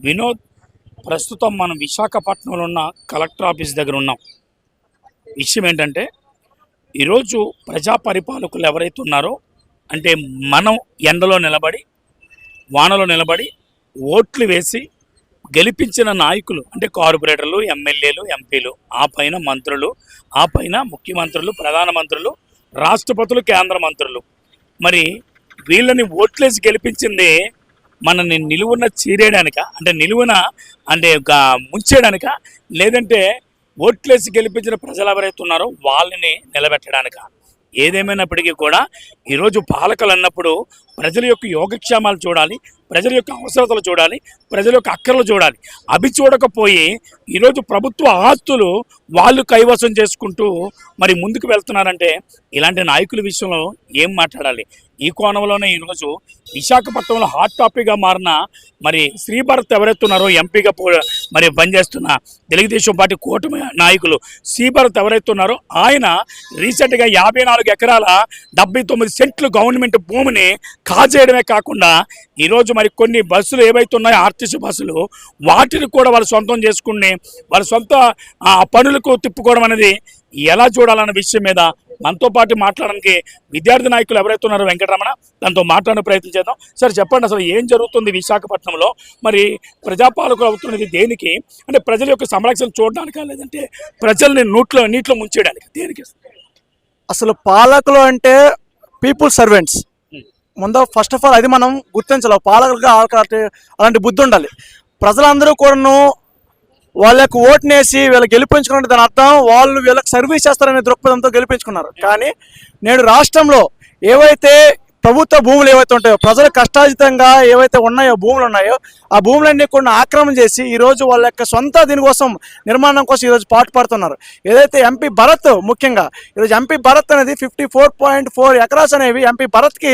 వినోద్, ప్రస్తుతం మనం విశాఖపట్నంలో ఉన్న కలెక్టర్ ఆఫీస్ దగ్గర ఉన్నాం. విషయం ఏంటంటే ఈరోజు ప్రజా పరిపాలకులు ఎవరైతే ఉన్నారో, అంటే మనం ఎండలో నిలబడి వానలో నిలబడి ఓట్లు వేసి గెలిపించిన నాయకులు, అంటే కార్పొరేటర్లు, ఎమ్మెల్యేలు, ఎంపీలు, ఆ పైన మంత్రులు, ఆ పైన ముఖ్యమంత్రులు, ప్రధానమంత్రులు, రాష్ట్రపతులు, కేంద్ర మంత్రులు, మరి వీళ్ళని ఓట్లేసి గెలిపించింది మనని నిలువున చీరేయడానిక, అంటే నిలువున అంటే ముంచేయడానిక, లేదంటే ఓట్లేసి గెలిపించిన ప్రజలు ఎవరైతే ఉన్నారో వాళ్ళని నిలబెట్టడానిక. ఏదేమైనప్పటికీ కూడా ఈరోజు పాలకులు అన్నప్పుడు ప్రజల యొక్క యోగక్షేమాలు చూడాలి, ప్రజల యొక్క అవసరతలు చూడాలి, ప్రజల యొక్క అక్కర్లు చూడాలి. అవి చూడకపోయి ఈరోజు ప్రభుత్వ ఆస్తులు వాళ్ళు కైవసం చేసుకుంటూ మరి ముందుకు వెళ్తున్నారంటే ఇలాంటి నాయకుల విషయంలో ఏం మాట్లాడాలి? ఈ కోణంలోనే ఈరోజు విశాఖపట్నంలో హాట్ టాపిక్గా మారిన మరి శ్రీభరత్ ఎవరైతే ఉన్నారో ఎంపీగా మరి పనిచేస్తున్న తెలుగుదేశం పార్టీ కూటమి నాయకులు శ్రీభరత్ ఎవరైతే ఉన్నారో ఆయన రీసెంట్గా 54 ఎకరాల 79 సెంట్లు గవర్నమెంట్ భూమిని కాజేయడమే కాకుండా ఈరోజు మరి కొన్ని బస్సులు ఏవైతే ఉన్నాయో ఆర్టీసీ బస్సులు, వాటిని కూడా వాళ్ళు సొంతం చేసుకుని వాళ్ళ సొంత పనులకు తిప్పుకోవడం అనేది ఎలా చూడాలన్న విషయం మీద మనతో పాటు మాట్లాడడానికి విద్యార్థి నాయకులు ఎవరైతే ఉన్నారో వెంకటరమణ, దాంతో మాట్లాడే ప్రయత్నం చేద్దాం. సార్ చెప్పండి, అసలు ఏం జరుగుతుంది విశాఖపట్నంలో? మరి ప్రజాపాలకులు అవుతున్నది దేనికి? అంటే ప్రజల యొక్క సంరక్షణ చూడడానికా, లేదంటే ప్రజల్ని నీటిలో ముంచేయడానికి, దేనికి? అసలు పాలకులు అంటే పీపుల్ సర్వెంట్స్. ముందు ఫస్ట్ ఆఫ్ ఆల్ అది మనం గుర్తించాలి. పాలకులుగా అలాంటి బుద్ధి ఉండాలి. ప్రజలందరూ కూడాను వాళ్ళకు ఓటునేసి వీళ్ళు గెలిపించుకున్న దాని అర్థం వాళ్ళు వీళ్ళకి సర్వీస్ చేస్తారనే దృక్పథంతో గెలిపించుకున్నారు. కానీ నేడు రాష్ట్రంలో ఏవైతే ప్రభుత్వ భూములు ఏవైతే ఉంటాయో, ప్రజలు కష్టార్జితంగా ఏవైతే ఉన్నాయో భూములు ఉన్నాయో, ఆ భూములన్నీ కొన్ని ఆక్రమణ చేసి ఈరోజు వాళ్ళ యొక్క సొంత దీనికోసం నిర్మాణం కోసం ఈరోజు పాటుపడుతున్నారు. ఏదైతే ఎంపీ భరత్, ముఖ్యంగా ఈరోజు ఎంపీ భరత్ అనేది 54.4 ఎకరాస్ అనేవి ఎంపీ భరత్కి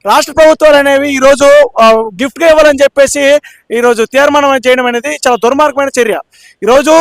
రాష్ట్ర ప్రభుత్వాలు అనేవి ఈరోజు గిఫ్ట్గా ఇవ్వాలని చెప్పేసి ఈరోజు తీర్మానం చేయడం అనేది చాలా దుర్మార్గమైన చర్య. ఈరోజు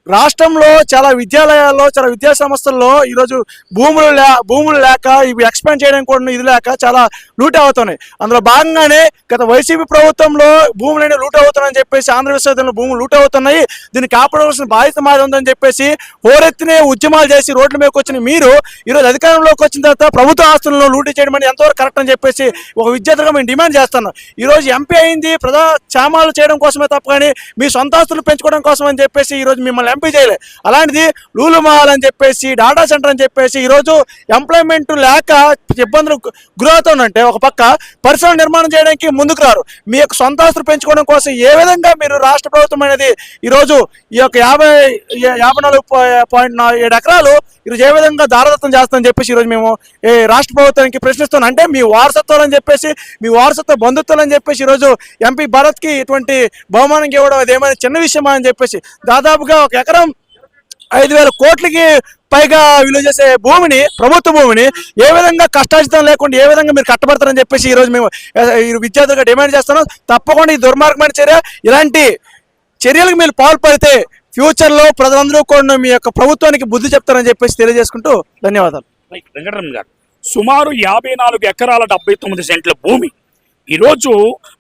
రాష్ట్రంలో చాలా విద్యాలయాల్లో, చాలా విద్యా సంస్థల్లో ఈరోజు భూములు లేక ఇవి ఎక్స్పాండ్ చేయడానికి కూడా ఇది లేక చాలా లూట్ అవుతున్నాయి. అందులో భాగంగానే గత వైసీపీ ప్రభుత్వంలో భూములన్నీ లూట్ అవుతున్నాయని చెప్పేసి ఆంధ్ర విశ్వవిద్యాలయంలో భూములు లూట్ అవుతున్నాయి. దీన్ని కాపాడవలసిన బాధ్యత మాది ఉందని చెప్పేసి హోరెత్తినే ఉద్యమాలు చేసి రోడ్ల మీదకి వచ్చిన మీరు ఈరోజు అధికారంలోకి వచ్చిన తర్వాత ప్రభుత్వ ఆస్తులను లూటీ చేయడం అని ఎంతవరకు కరెక్ట్ అని చెప్పేసి ఒక విద్యార్థిగా మేము డిమాండ్ చేస్తున్నాం. ఈరోజు ఎంపీ అయింది ప్రజా క్షేమాలు చేయడం కోసమే తప్ప కానీ మీ సొంత ఆస్తులు పెంచుకోవడం కోసం అని చెప్పేసి ఈరోజు మిమ్మల్ని ఎంపీ చేయలే. అలాంటిది లూలు మాల్ అని చెప్పేసి, డాటా సెంటర్ అని చెప్పేసి ఈరోజు ఎంప్లాయ్మెంట్ లేక ఇబ్బందులు గురవుతుందంటే ఒక పక్క పరిశ్రమ నిర్మాణం చేయడానికి ముందుకు రారు. మీ యొక్క సొంత ఆస్తులు పెంచుకోవడం కోసం ఏ విధంగా మీరు రాష్ట్ర ప్రభుత్వం అనేది ఈరోజు ఈ యొక్క 54.7 ఎకరాలు ఈరోజు ఏ విధంగా దారదత్తం చేస్తామని చెప్పేసి ఈరోజు మేము రాష్ట్ర ప్రభుత్వానికి ప్రశ్నిస్తున్నాం. అంటే మీ వారసత్వాలు అని చెప్పేసి, మీ వారసత్వ బంధుత్వాలు అని చెప్పేసి ఈరోజు ఎంపీ భరత్కి ఇటువంటి బహుమానం ఇవ్వడం అదేమైనా చిన్న విషయమా అని చెప్పేసి దాదాపుగా ఒక ఎకరం 5,000 కోట్లకి పైగా విలువ చేసే భూమిని, ప్రభుత్వ భూమిని ఏ విధంగా కష్టార్జితం లేకుండా ఏ విధంగా మీరు కట్టబడతారని చెప్పేసి ఈరోజు మేము విద్యార్థులుగా డిమాండ్ చేస్తున్నాం. తప్పకుండా ఈ దుర్మార్గమైన చర్య, ఇలాంటి చర్యలకు మీరు పాల్పడితే ఫ్యూచర్లో ప్రజలందరూ కూడా మీ యొక్క ప్రభుత్వానికి బుద్ధి చెప్తారని చెప్పేసి తెలియజేసుకుంటూ ధన్యవాదాలు. వెంకటరమణ గారు, సుమారు 54 ఎకరాల 79 సెంట్ల భూమి ఈరోజు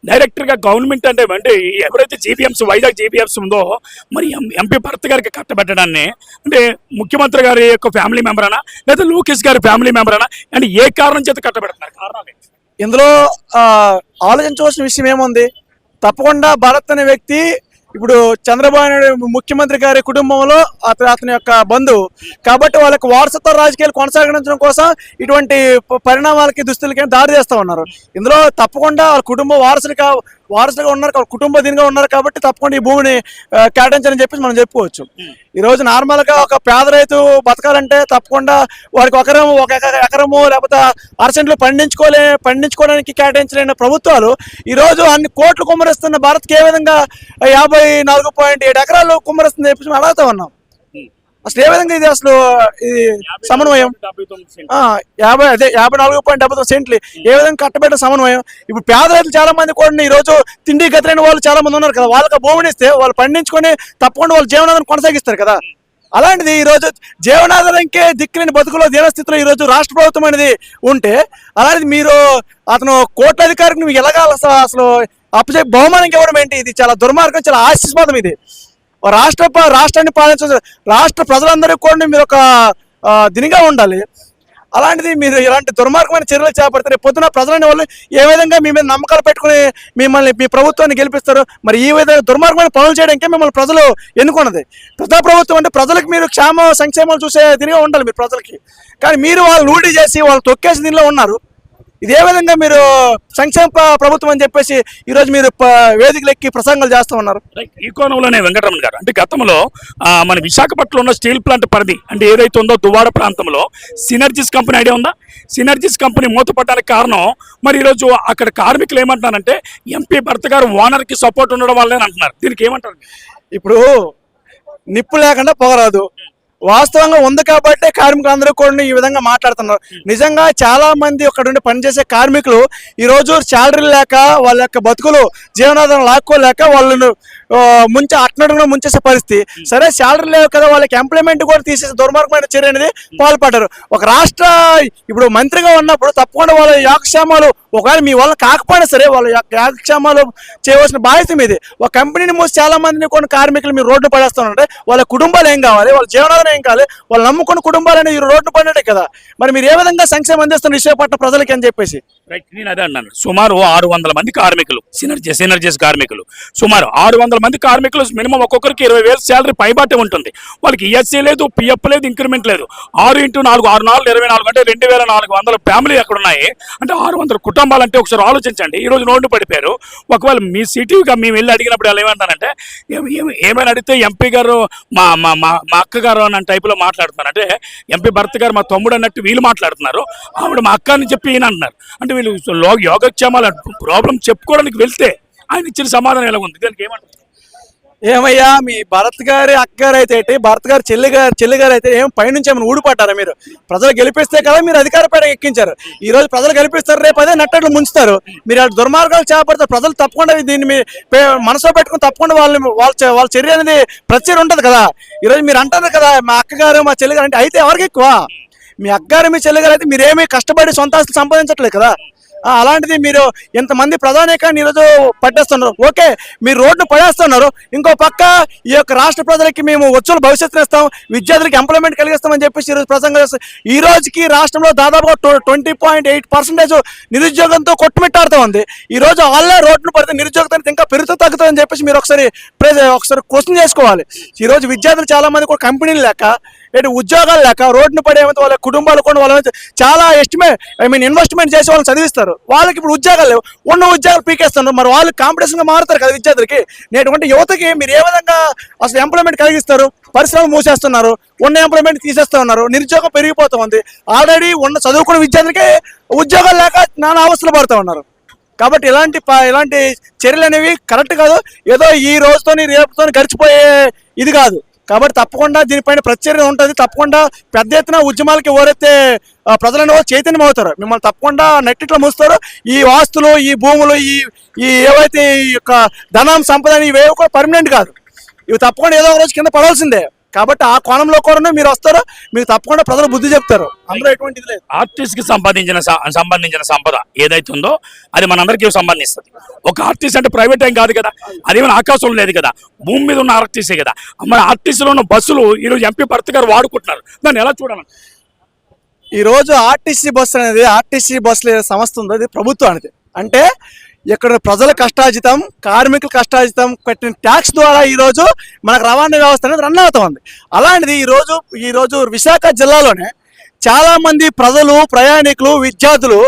డైరెక్టర్గా గవర్నమెంట్ అంటే ఎవరైతే జీబీఎంసీ, వైజాగ్ జీబీఎంసీ ఉందో మరి ఎంపీ భరత్ గారికి కట్టబెట్టడాన్ని, అంటే ముఖ్యమంత్రి గారి యొక్క ఫ్యామిలీ మెంబర్ అనా, లేదా లోకేష్ గారి ఫ్యామిలీ మెంబర్ అనా, అంటే ఏ కారణం చేత కట్టబెడుతున్నారు? కారణాలు ఇందులో ఆలోచించవలసిన విషయం ఏముంది? తప్పకుండా భరత్ అనే వ్యక్తి ఇప్పుడు చంద్రబాబు నాయుడు ముఖ్యమంత్రి గారి కుటుంబంలో అతని యొక్క బంధువు కాబట్టి వాళ్ళకి వారసత్వ రాజకీయాలు కొనసాగించడం కోసం ఇటువంటి పరిణామాలకి, దుస్తులకి దారి చేస్తూ ఉన్నారు. ఇందులో తప్పకుండా వాళ్ళ కుటుంబ వారసులుగా ఉన్నారు, కుటుంబ దీనిగా ఉన్నారు కాబట్టి తప్పకుండా ఈ భూమిని కేటాయించాలని చెప్పేసి మనం చెప్పుకోవచ్చు. ఈరోజు నార్మల్గా ఒక పేద రైతు బతకాలంటే తప్పకుండా వారికి ఒక ఎకరము లేకపోతే 1/2 సెంట్లు పండించుకోవడానికి కేటాయించలేని ప్రభుత్వాలు ఈరోజు అన్ని కోట్లు కుమ్మరిస్తున్న భారత్కి ఏ విధంగా 54.7 ఎకరాలు కుమ్మరిస్తుంది చెప్పేసి మేము అడుగుతా ఉన్నాం. అసలు ఏ విధంగా ఇది అసలు ఇది సమన్వయం? 54.79 సెంట్లు ఏ విధంగా కట్టబెట్టిన సమన్వయం? ఇప్పుడు పేద రైతులు చాలా మంది కూడా ఈరోజు తిండి గతిరైన వాళ్ళు చాలా మంది ఉన్నారు కదా, వాళ్ళకి భూమిని ఇస్తే వాళ్ళు పండించుకొని తప్పకుండా వాళ్ళ జీవనాధారం కొనసాగిస్తారు కదా. అలాంటిది ఈరోజు జీవనాధారంకే దిక్కులేని బతుకులో దీనస్థితిలో ఈరోజు రాష్ట్ర ప్రభుత్వం అనేది ఉంటే, అలాంటిది మీరు అతను కోట్ల అధికారికి ఎలాగా అసలు అప్పచెప్పి బహుమానం ఇవ్వడం ఏంటి? ఇది చాలా దుర్మార్గం, చాలా హాస్యాస్పదం. ఇది రాష్ట్రాన్ని పాలించే రాష్ట్ర ప్రజలందరికీ కూడా మీరు ఒక దినిగా ఉండాలి. అలాంటిది మీరు ఇలాంటి దుర్మార్గమైన చర్యలు చేపడితే రేపు పొద్దున ప్రజలని వాళ్ళు ఏ విధంగా మీ మీద నమ్మకాలు పెట్టుకుని మిమ్మల్ని మీ ప్రభుత్వాన్ని గెలిపిస్తారు? మరి ఈ విధంగా దుర్మార్గమైన పనులు చేయడానికే మిమ్మల్ని ప్రజలు ఎన్నుకున్నది. ప్రజాప్రభుత్వం అంటే ప్రజలకు మీరు సంక్షేమాలు చూసే దీనిగా ఉండాలి మీరు ప్రజలకి. కానీ మీరు వాళ్ళు లూటీ చేసి వాళ్ళు తొక్కేసి దీనిలో ఉన్నారు. ఇదే విధంగా మీరు సంక్షేమ ప్రభుత్వం అని చెప్పేసి ఈరోజు మీరు వేదికలెక్కి ప్రసంగాలు చేస్తూ ఉన్నారు. ఈ కోణంలోనే వెంకటరమణ గారు, అంటే గతంలో మన విశాఖపట్నంలో ఉన్న స్టీల్ ప్లాంట్ పరిధి అంటే ఏదైతే ఉందో దువ్వాడ ప్రాంతంలో సినర్జీస్ కంపెనీ ఐడియా ఉందా? సినర్జీస్ కంపెనీ మూతపడడానికి కారణం మరి ఈరోజు అక్కడ కార్మికులు ఏమంటున్నారంటే ఎంపీ భర్త గారు ఓనర్కి సపోర్ట్ ఉండడం వల్లే అంటున్నారు. దీనికి ఏమంటారు? ఇప్పుడు నిప్పు లేకుండా పొగరాదు. వాస్తవంగా ఉంది కాబట్టి కార్మికులందరూ కూడా ఈ విధంగా మాట్లాడుతున్నారు. నిజంగా చాలా మంది అక్కడ ఉండి పనిచేసే కార్మికులు ఈ రోజు శాలరీ లేక వాళ్ళ యొక్క బతుకులు జీవనాధారం లాక్కోలేక వాళ్ళను అట్నడుగున ముంచేసే పరిస్థితి. సరే శాలరీ లేవు కదా, వాళ్ళకి ఎంప్లాయ్మెంట్ కూడా తీసేసే దుర్మార్గమైన చర్య అనేది పాల్పడ్డారు. ఒక రాష్ట్ర ఇప్పుడు మంత్రిగా ఉన్నప్పుడు తప్పకుండా వాళ్ళ యోగక్షేమాలు ఒకవేళ మీ వల్ల కాకపోయినా సరే వాళ్ళ యోగక్షేమాలు చేయవలసిన బాధ్యత మీది. ఒక కంపెనీని మూసి చాలా మందిని కొన్ని కార్మికులు మీరు రోడ్డు పడేస్తానంటే వాళ్ళ కుటుంబాలు ఏం కావాలి? వాళ్ళ జీవనాధారం ఏం కావాలి? వాళ్ళు నమ్ముకున్న కుటుంబాలని ఈ రోడ్డు పడినట్టే కదా. మరి మీరు ఏ విధంగా సంక్షేమం అందిస్తున్న విశాఖపట్నం ప్రజలకి అని చెప్పేసి నేను అదే అన్నాను. సుమారు 600 మంది కార్మికులు సినర్జీస్ కార్మికులు, సుమారు 600 మంది కార్మికులు మినిమం ఒక్కొక్కరికి 20,000 శాలరీ పైబాటే ఉంటుంది. వాళ్ళకి ఈఎస్సీ లేదు, పిఎఫ్ లేదు, ఇంక్రిమెంట్ లేదు. 6x4 6 4 24 అంటే 2,400 ఫ్యామిలీ అక్కడ ఉన్నాయి. అంటే 600 కుటుంబాలు అంటే ఒకసారి ఆలోచించండి. ఈ రోజు రోడ్డు పడిపోయారు. ఒకవేళ మీ సిటీగా మేము వెళ్ళి అడిగినప్పుడు వాళ్ళు ఏమంటారంటే ఏమైనా అడిగితే ఎంపీ గారు మా అక్క గారు అన్న టైపులో మాట్లాడుతున్నారు. అంటే ఎంపీ భర్త గారు మా తమ్ముడు అన్నట్టు వీళ్ళు మాట్లాడుతున్నారు. ఆవిడ మా అక్క అని చెప్పి ఈయన అంటున్నారు. అంటే వీళ్ళు యోగక్షేమాల ప్రాబ్లం చెప్పుకోవడానికి వెళ్తే ఆయన ఇచ్చిన సమాధానం ఎలా ఉంది? దానికి ఏమంటారు? ఏమయ్యా మీ భరత్ గారి అక్కగారు అయితే ఏంటి, భరత్ గారు చెల్లి గారు అయితే ఏం పైనుంచి ఏమైనా ఊడిపడ్డారా? మీరు ప్రజలు గెలిపిస్తే కదా మీరు అధికార పీట ఎక్కించారు. ఈ రోజు ప్రజలు గెలిపిస్తారు, రేపు అదే నట్టట్లు ముంచుతారు. మీరు ఆ దుర్మార్గాలు చేపడతారు. ప్రజలు తప్పకుండా దీన్ని మీ మనసులో పెట్టుకుని తప్పకుండా వాళ్ళ చర్య అనేది ప్రత్యేక ఉంటుంది కదా. ఈరోజు మీరు అంటారు కదా మా అక్కగారు మా చెల్లి గారు అంటే, అయితే ఎవరికి ఎక్కువ? మీ అక్కగారు మీ చెల్లి గారు అయితే మీరేమీ కష్టపడి సొంత ఆస్తులు సంపాదించట్లేదు కదా. అలాంటిది మీరు ఇంతమంది ప్రధానికాన్ని ఈరోజు పట్టేస్తున్నారు. ఓకే, మీరు రోడ్డు పడేస్తున్నారు. ఇంకో పక్క ఈ యొక్క రాష్ట్ర ప్రజలకి మేము వచ్చుల భవిష్యత్తుని ఇస్తాం, విద్యార్థులకి ఎంప్లాయ్మెంట్ కలిగిస్తామని చెప్పేసి ఈరోజు ప్రసంగం చేస్తాం. ఈ రోజుకి రాష్ట్రంలో దాదాపుగా 20.8% నిరుద్యోగంతో కొట్టుమిట్టాడుతూ ఉంది. ఈ రోజు వాళ్ళే రోడ్లు పడితే నిరుద్యోగత ఇంకా పెరుగుతూ తగ్గుతుందని చెప్పేసి మీరు ఒకసారి క్వశ్చన్ చేసుకోవాలి. ఈ రోజు విద్యార్థులు చాలా మంది కూడా కంపెనీలు లేక ఉద్యోగాలు లేక రోడ్డును పడేమంటే వాళ్ళ కుటుంబాలు కూడా వాళ్ళ చాలా ఇన్వెస్ట్మెంట్ చేసి వాళ్ళని చదివిస్తారు. వాళ్ళకి ఇప్పుడు ఉద్యోగాలు లేవు, ఉన్న ఉద్యోగాలు పీకేస్తున్నారు. మరి వాళ్ళు కాంపిటీషన్గా మారుతారు కదా విద్యార్థులకి. నేటువంటి యువతకి మీరు ఏ విధంగా అసలు ఎంప్లాయ్మెంట్ కలిగిస్తారు? పరిశ్రమలు మూసేస్తున్నారు, ఉన్న ఎంప్లాయ్మెంట్ తీసేస్తూ ఉన్నారు, నిరుద్యోగం పెరిగిపోతూ ఉంది. ఆల్రెడీ ఉన్న చదువుకున్న విద్యార్థులకి ఉద్యోగాలు లేక నానా అవస్థలు పడుతూ ఉన్నారు. కాబట్టి ఇలాంటి చర్యలు అనేవి కరెక్ట్ కాదు. ఏదో ఈ రోజుతోని రేపుతో గడిచిపోయే ఇది కాదు. కాబట్టి తప్పకుండా దీనిపైన ప్రత్యేకత ఉంటుంది. తప్పకుండా పెద్ద ఎత్తున ఉద్యమాలకి ఓరైతే ప్రజలను చైతన్యం అవుతారు, మిమ్మల్ని తప్పకుండా నెట్టిట్లో మూస్తారు. ఈ ఆస్తులు, ఈ భూములు, ఈ ఏవైతే ఈ యొక్క ధనం సంపద ఇవేవి కూడా పర్మనెంట్ కాదు. ఇవి తప్పకుండా ఏదో ఒక రోజు కింద పడాల్సిందే. కాబట్టి ఆ కోణంలో కూడా మీరు వస్తారు, మీకు తప్పకుండా ప్రజలు బుద్ధి చెప్తారు. అందులో ఎటువంటిది లేదు. ఆర్టిస్ట్కి సంబంధించిన సంపద ఏదైతే ఉందో అది మనందరికీ సంబంధిస్తుంది. ఒక ఆర్టిస్ట్ అంటే ప్రైవేట్ ఏం కాదు కదా, అదేమైనా ఆకాశంలో లేదు కదా, భూమి మీద ఉన్న ఆర్టిస్టే కదా. మన ఆర్టిస్టులో ఉన్న బస్సులు ఈరోజు ఎంపీ భర్త గారు వాడుకుంటున్నారు. దాన్ని ఎలా చూడాలి? ఈరోజు ఆర్టీసీ బస్సు అనేది ఆర్టీసీ బస్సులు సంస్థ ఉంది, అది ప్రభుత్వానికి. అంటే ఇక్కడ ప్రజల కష్టార్జితం, కార్మికుల కష్టార్జితం కట్టిన ట్యాక్స్ ద్వారా ఈరోజు మనకు రవాణా వ్యవస్థ అనేది రన్ అవుతా ఉంది. అలాంటిది ఈరోజు విశాఖ జిల్లాలోనే చాలా మంది ప్రజలు, ప్రయాణికులు, విద్యార్థులు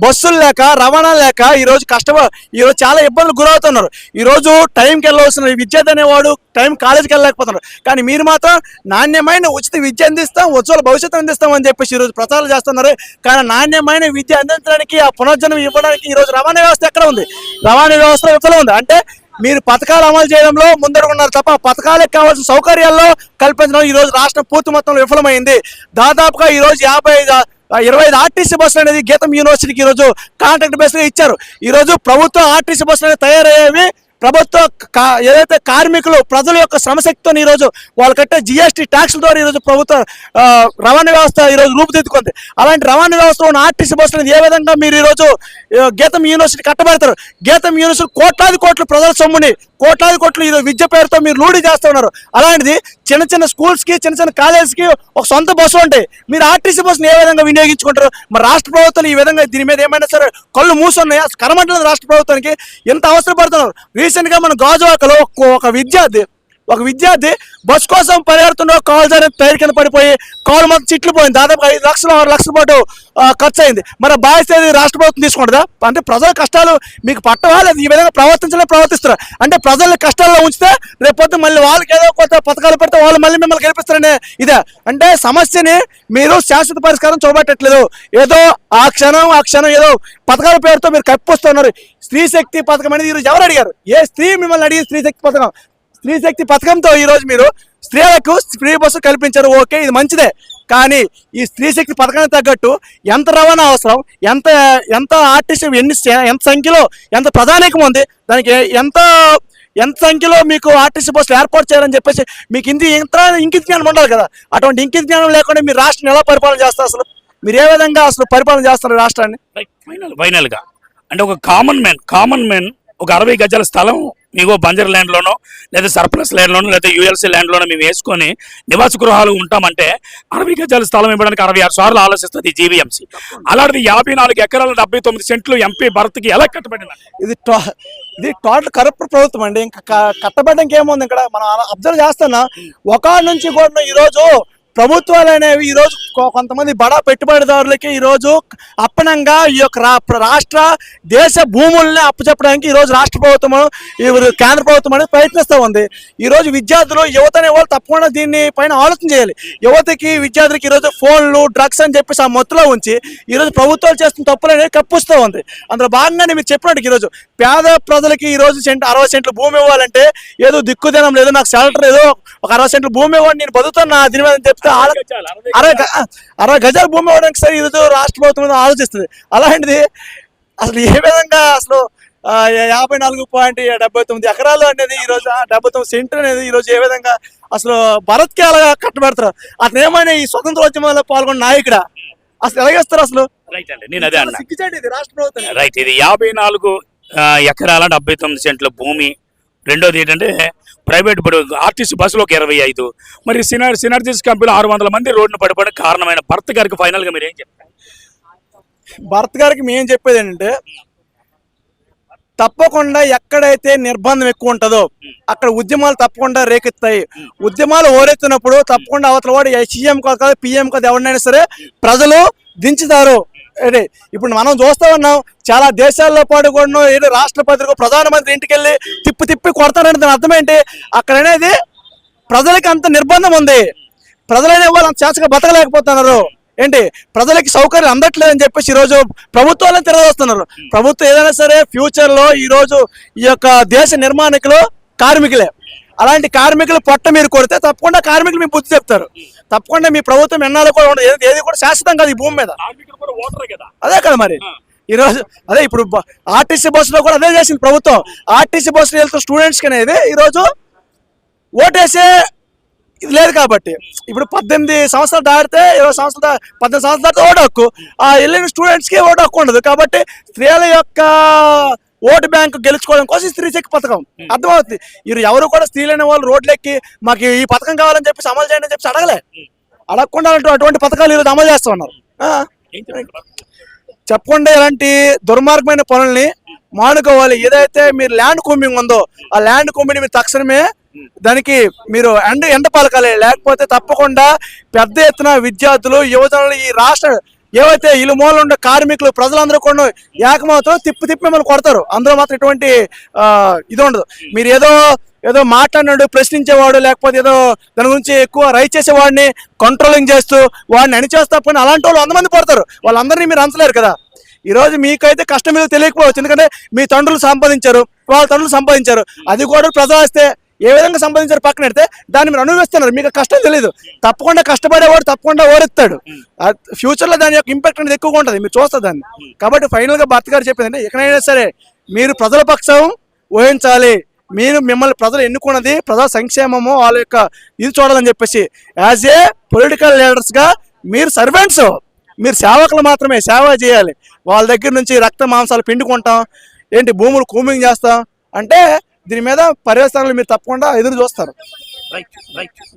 బస్సులు లేక, రవాణా లేక ఈరోజు చాలా ఇబ్బందులు గురవుతున్నారు. ఈరోజు టైంకి వెళ్ళవలసిన విద్యార్థి అనేవాడు టైం కాలేజీకి వెళ్ళలేకపోతున్నారు. కానీ మీరు మాత్రం నాణ్యమైన ఉచిత విద్య అందిస్తాం, ఉజ్వల భవిష్యత్తు అందిస్తాం అని చెప్పేసి ఈరోజు ప్రచారాలు చేస్తున్నారు. కానీ నాణ్యమైన విద్య అందించడానికి, ఆ పునర్జన్మ ఇవ్వడానికి ఈరోజు రవాణా వ్యవస్థ ఎక్కడ ఉంది? రవాణా వ్యవస్థ విఫలం ఉంది. అంటే మీరు పథకాలు అమలు చేయడంలో ముందడుగున్నారు తప్ప పథకాలకు కావాల్సిన సౌకర్యాల్లో కల్పించడం ఈరోజు రాష్ట్రం పూర్తి మొత్తంలో విఫలమైంది. దాదాపుగా ఈరోజు 25 ఆర్టీసీ బస్సులు అనేది గీతం యూనివర్సిటీకి ఈరోజు కాంట్రాక్ట్ బేస్గా ఇచ్చారు. ఈరోజు ప్రభుత్వం ఆర్టీసీ బస్సులు అనేది తయారయ్యేవి ప్రభుత్వ ఏదైతే కార్మికులు ప్రజల యొక్క శ్రమశక్తితో ఈరోజు వాళ్ళు కట్టే జిఎస్టీ ట్యాక్స్ల ద్వారా ఈరోజు ప్రభుత్వ రవాణా వ్యవస్థ ఈరోజు రూపుదిద్దుకుంది. అలాంటి రవాణా వ్యవస్థలో ఉన్న ఆర్టీసీ బస్సులను ఏ విధంగా మీరు ఈరోజు గీతం యూనివర్సిటీ కట్టబెడతారు? గీతం యూనివర్సిటీ కోట్లాది కోట్లు ప్రజల సొమ్ముని కోట్లాది కోట్లు ఈరోజు విద్య పేరుతో మీరు లూడి చేస్తూ ఉన్నారు. అలాంటిది చిన్న చిన్న స్కూల్స్కి చిన్న చిన్న కాలేజ్కి ఒక సొంత బస్సు ఉంటాయి. మీరు ఆర్టీసీ బస్సును ఏ విధంగా వినియోగించుకుంటారు? మరి రాష్ట్ర ప్రభుత్వాలు ఈ విధంగా దీని మీద ఏమైనా సరే కళ్ళు మూసున్నాయి. అసలు కరమంటలేదు రాష్ట్ర ప్రభుత్వానికి, ఎంత అవసరపడుతున్నారు. రీసెంట్గా మన గాజువాకలో ఒక విద్యార్థి బస్ కోసం పరిగెడుతుండో కాలు జారి టైర్ కింద పడిపోయి కాలు మొత్తం చిట్లు పోయింది. దాదాపు 5 లక్షలు 6 లక్షల పాటు ఖర్చు అయింది. మరి బాధ్యత రాష్ట్ర ప్రభుత్వం తీసుకుంటుందా? అంటే ప్రజల కష్టాలు మీకు పట్టవా? లేదు ఈ విధంగా ప్రవర్తిస్తారు. అంటే ప్రజల్ని కష్టాల్లో ఉంచితే రేపొద్దు మళ్ళీ వాళ్ళకి ఏదో కొత్త పథకాలు పెడితే వాళ్ళు మళ్ళీ మిమ్మల్ని గెలిపిస్తారనే ఇదే. అంటే సమస్యని మీరు శాశ్వత పరిష్కారం చూపెట్టట్లేదు. ఏదో ఆ క్షణం ఏదో పథకాల పేరుతో మీరు కప్పిస్తున్నారు. స్త్రీ శక్తి పథకం అనేది ఈరోజు ఎవరు అడిగారు? ఏ స్త్రీ మిమ్మల్ని అడిగి స్త్రీ శక్తి పథకంతో ఈరోజు మీరు స్త్రీలకు ఫ్రీ బస్సు కల్పించారు. ఓకే, ఇది మంచిదే. కానీ ఈ స్త్రీ శక్తి పథకానికి తగ్గట్టు ఎంత రవాణా అవసరం, ఎంత ఆర్టీసీ ఎంత సంఖ్యలో ఎంత ప్రధానికం ఉంది, దానికి ఎంత సంఖ్యలో మీకు ఆర్టీసీ బస్సులు ఏర్పాటు చేయాలని చెప్పేసి మీకు ఇంకిత జ్ఞానం ఉండాలి కదా. అటువంటి ఇంకిత జ్ఞానం లేకుండా మీరు రాష్ట్రాన్ని ఎలా పరిపాలన చేస్తారు? అసలు మీరు ఏ విధంగా అసలు పరిపాలన చేస్తారు రాష్ట్రాన్ని? ఫైనల్గా అంటే ఒక కామన్ మ్యాన్ ఒక 60 గజాల స్థలం మీకు బంజర్ ల్యాండ్లోనో లేదా సర్ప్లస్ ల్యాండ్లోనో లేదా యూఎల్సీ ల్యాండ్లోనో మేము వేసుకొని నివాస గృహాలు ఉంటామంటే 60 గజాల స్థలం ఇవ్వడానికి 66 సార్లు ఆలోచిస్తుంది జీవీఎంసీ. అలాంటిది 54 ఎకరాల 79 సెంట్లు ఎంపీ భరత్కి ఎలా కట్టబడింది? ఇది టోటల్ కరప్ట్ ప్రభుత్వం అండి. ఇంకా కట్టబడడానికి ఏముంది? ఇక్కడ మనం అబ్జర్వ్ చేస్తున్నా ఒక నుంచి కూడా ఈరోజు ప్రభుత్వాలు అనేవి ఈరోజు కొంతమంది బడా పెట్టుబడిదారులకి ఈరోజు అప్పనంగా ఈ యొక్క రాష్ట్ర దేశ భూముల్ని అప్పచెప్పడానికి ఈరోజు రాష్ట్ర ప్రభుత్వం కేంద్ర ప్రభుత్వం అనేది ప్రయత్నిస్తూ ఉంది. ఈరోజు విద్యార్థులు యువత అనే వాళ్ళు తప్పకుండా దీన్ని పైన ఆలోచన చేయాలి. యువతకి విద్యార్థులకి ఈరోజు ఫోన్లు డ్రగ్స్ అని చెప్పేసి ఆ మొత్తులో ఉంచి ఈరోజు ప్రభుత్వాలు చేస్తున్న తప్పులు అనేది కప్పిస్తూ ఉంది. అందులో భాగంగానే మీరు చెప్పినట్టు ఈరోజు పేద ప్రజలకి ఈరోజు 60 సెంట్లు భూమి ఇవ్వాలంటే ఏదో దిక్కుదనం లేదు, నాకు షెల్టర్ ఏదో ఒక 60 సెంట్లు భూమి ఇవ్వండి నేను బతుకుతున్నా దీని మీద చెప్తే 60 గజాల భూమి ఇవ్వడానికి సరే ఈరోజు రాష్ట్ర ప్రభుత్వం ఆలోచిస్తుంది. అలాంటిది అసలు ఏ విధంగా అసలు 54.79 ఎకరాలు అనేది ఈరోజు 79 సెంట్లు అనేది ఈరోజు ఏ విధంగా అసలు భరత్కి అలా కట్టబెడతారు? అతను ఏమైనా ఈ స్వతంత్రోద్యమంలో పాల్గొన్న నాయకుడా? అసలు ఎలాగేస్తారు అసలు? రైట్ అండి, నేను అదే అన్నా. ఇది రాష్ట్ర ప్రభుత్వం రైట్, ఇది 54 ఎకరాల 79 సెంట్ల భూమి. రెండోది ఏంటంటే ప్రైవేట్ ఆర్టీసీ బస్సులో 25, మరి సినర్జీస్ కంపెనీలో 600 మంది రోడ్డును పడిపోవడానికి కారణమైన భరత్ గారికి ఫైనల్గా మీరు ఏం చెప్తారు? భరత్ గారికి మేము చెప్పేది ఏంటంటే తప్పకుండా ఎక్కడైతే నిర్బంధం ఎక్కువ ఉంటుందో అక్కడ ఉద్యమాలు తప్పకుండా రేకెత్తాయి. ఉద్యమాలు ఓరెత్తినప్పుడు తప్పకుండా అవతల వాడు సీఎం కాదు పిఎం కాదు ఎవరినైనా సరే ప్రజలు దించుతారు. అంటే ఇప్పుడు మనం చూస్తూ ఉన్నాం చాలా దేశాల్లో పాటు కూడా ఏదో రాష్ట్రపతికి ప్రధానమంత్రి ఇంటికి వెళ్ళి తిప్పి కొడతారంటే దాని అర్థం ఏంటి? అక్కడ అనేది ప్రజలకి అంత నిర్బంధం ఉంది. ప్రజలనే వాళ్ళు అంత చేతగా బతకలేకపోతున్నారు. ఏంటి ప్రజలకి సౌకర్యం అందట్లేదని చెప్పేసి ఈరోజు ప్రభుత్వాలను తిరగొస్తున్నారు. ప్రభుత్వం ఏదైనా సరే ఫ్యూచర్లో ఈరోజు ఈ యొక్క దేశ నిర్మాణకులు కార్మికులే. అలాంటి కార్మికులు పొట్ట మీరు కొడితే తప్పకుండా కార్మికులు మీ బుద్ధి చెప్తారు. తప్పకుండా మీ ప్రభుత్వం ఎన్నాళ్ళు కూడా ఉండదు. ఏది కూడా శాశ్వతం కాదు ఈ భూమి మీద. అదే కదా మరి ఈరోజు అదే ఇప్పుడు ఆర్టీసీ బస్సులో కూడా అదే చేసింది ప్రభుత్వం. ఆర్టీసీ బస్సులో వెళ్తున్న స్టూడెంట్స్కి అనేది ఈరోజు ఓటేసే ఇది లేదు కాబట్టి ఇప్పుడు 18 సంవత్సరాలు దాటితే 20 సంవత్సరాలు 18 సంవత్సరాలు దాటితే ఓటు హక్కు, ఆ వెళ్ళిన స్టూడెంట్స్కి ఓటు హక్కు ఉండదు. కాబట్టి స్త్రీల యొక్క ఓటు బ్యాంకు గెలుచుకోవడం కోసం స్త్రీ శక్తి పథకం అర్థమవుతుంది. ఎవరు కూడా స్త్రీలైన వాళ్ళు రోడ్లెక్కి మాకు ఈ పథకం కావాలని చెప్పేసి అమలు చేయండి అని చెప్పేసి అడగకుండా అటువంటి పథకాలు ఈరోజు అమలు చేస్తూ ఉన్నారు. చెప్పకుండా ఇలాంటి దుర్మార్గమైన పనుల్ని మానుకోవాలి. ఏదైతే మీరు ల్యాండ్ కూంబింగ్ ఉందో ఆ ల్యాండ్ కూంబింగ్ మీరు తక్షణమే దానికి మీరు ఎండ పలకాలి. లేకపోతే తప్పకుండా పెద్ద ఎత్తున విద్యార్థులు యువజనులు ఈ రాష్ట్ర ఏవైతే ఇల్లు మూలలో ఉండే కార్మికులు ప్రజలందరూ కూడా ఏకమవుతారో తిప్పి మిమ్మల్ని కొడతారు. అందులో మాత్రం ఎటువంటి ఇది ఉండదు. మీరు ఏదో మాట్లాడినాడు ప్రశ్నించేవాడు లేకపోతే ఏదో దాని గురించి ఎక్కువ రైట్ చేసేవాడిని కంట్రోలింగ్ చేస్తూ వాడిని అణిచేస్తా పోయిన అలాంటి వాళ్ళు 100 మంది పడతారు. వాళ్ళందరినీ మీరు అంచలేరు కదా. ఈరోజు మీకైతే కష్టం మీద తెలియకపోవచ్చు. ఎందుకంటే మీ తండ్రులు సంపాదించారు, వాళ్ళ తండ్రులు సంపాదించారు, అది కూడా ప్రజలు వస్తే ఏ విధంగా సంపాదించారు పక్కన పెడితే దాన్ని మీరు అనుభవిస్తున్నారు. మీకు కష్టం తెలియదు. తప్పకుండా కష్టపడేవాడు తప్పకుండా ఓరెత్తాడు. ఫ్యూచర్లో దాని యొక్క ఇంపాక్ట్ అనేది ఎక్కువగా ఉంటుంది, మీరు చూస్తారు దాన్ని. కాబట్టి ఫైనల్గా భర్త గారు చెప్పిందంటే ఎక్కడైనా సరే మీరు ప్రజల పక్షం వహించాలి. మిమ్మల్ని ప్రజలు ఎన్నుకున్నది ప్రజా సంక్షేమము వాళ్ళ యొక్క ఇది చూడాలని చెప్పేసి యాజ్ ఏ పొలిటికల్ లీడర్స్గా మీరు సర్వెంట్స్, మీరు సేవకులు మాత్రమే, సేవ చేయాలి. వాళ్ళ దగ్గర నుంచి రక్త మాంసాలు పిండుకుంటాం, ఏంటి భూములు కూమింగ్ చేస్తాం అంటే దీని మీద పర్యవసానాలు మీరు తప్పకుండా ఎదురు చూస్తారు.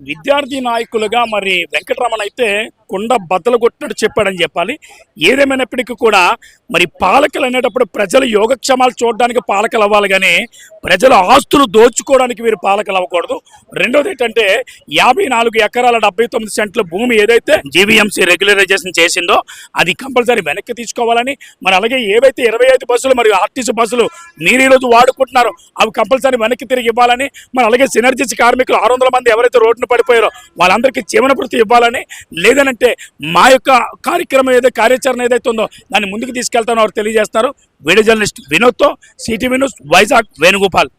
విద్యార్థి నాయకులుగా మరి వెంకటరమణ అయితే కుండ బద్దలు కొట్టినట్టు చెప్పాడని చెప్పాలి. ఏదేమైనప్పటికీ కూడా మరి పాలకులు అనేటప్పుడు ప్రజల యోగక్షేమాలు చూడడానికి పాలకులు అవ్వాలి, కానీ ప్రజల ఆస్తులు దోచుకోవడానికి వీరు పాలకులు అవ్వకూడదు. రెండోది ఏంటంటే 54 ఎకరాల 79 సెంట్ల భూమి ఏదైతే జీవీఎంసీ రెగ్యులరైజేషన్ చేసిందో అది కంపల్సరీ వెనక్కి తీసుకోవాలని, మరి అలాగే ఏవైతే 25 బస్సులు మరియు ఆర్టీసీ బస్సులు మీరు ఈరోజు వాడుకుంటున్నారో అవి కంపల్సరీ వెనక్కి తిరిగి ఇవ్వాలని, మరి అలాగే సినర్జీస్ కార్మికులు 600 మంది ఎవరైతే రోడ్డున పడిపోయారో వాళ్ళందరికీ జీవన భృతి ఇవ్వాలని, లేదనంటే మా యొక్క కార్యాచరణ ఏదైతే ఉందో దాన్ని ముందుకు తీసుకెళ్తానో వారు తెలియజేస్తారు. వీడియో జర్నలిస్ట్ వినోద్తో సిటీ న్యూస్ వైజాగ్ వేణుగోపాల్.